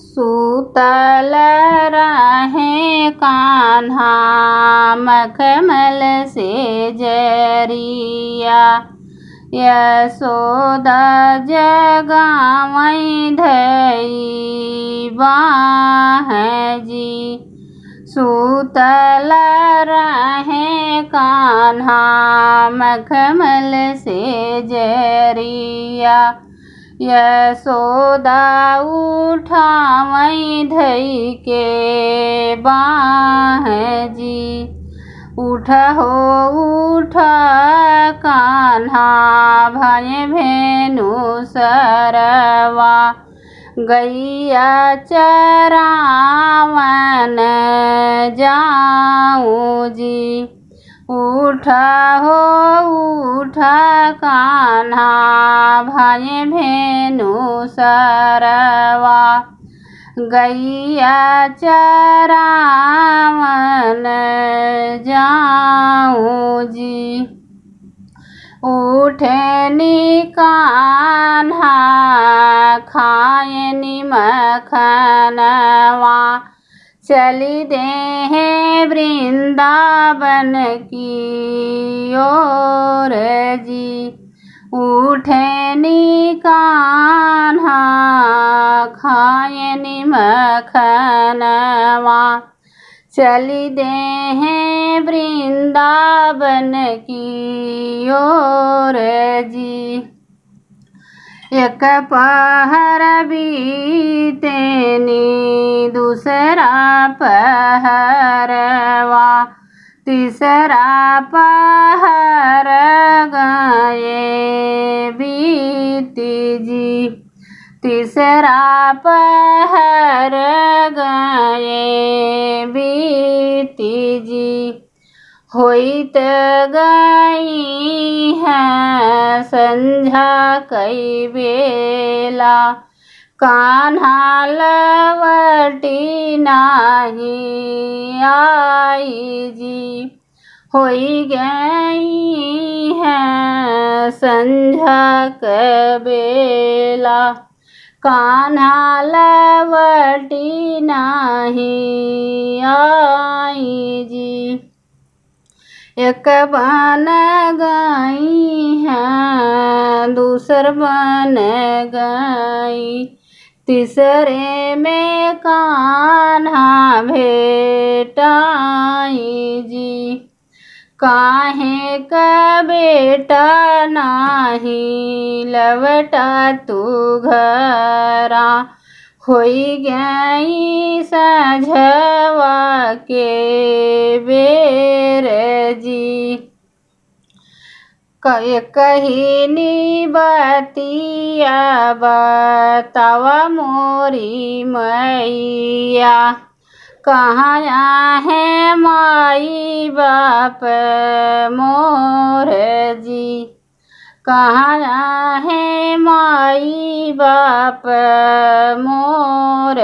सूतल रहे कान्हा मखमल से जरिया, यशोदा जगावई धई बाँह जी। सूतल रहे कान्हा मखमल से जरिया, यशोदा उठावई धई के बाँह जी। उठ हो उठ कान्हा भय भेनु सरवा, गैया चरावन जाऊं जी। उठ हो उठ कान्हा भय भेनु सरवा, गैया चरावन जाऊं जी। उठनी कान्हा खायनी मखनवा, चली देह वृंदावन की ओर जी। उठनी कान्हा खायनी मखनवा, चली देह वृंदावन की ओर जी। एक पहर बीतेनी दूसरा पहरवा, तीसरा पहर गए बीती जी। तीसरा पहर गए बीती जी। होइत गई है संझा कई बेला, कान्हा लवटी नाही आई जी। होई गई है संझा कबेला, कान्हा लवटी नाही आई जी। एक बन गई है दूसर बन गई, तीसरे में कान्हा भेटाई जी। काहे का बेटा नाही लवटा तू घरा, होई गई साझवा के बेर जी। कही बतिया बतावा मोरी मैया, कहाँ है माई बाप मोर जी। कहाँ है माई बाप मोर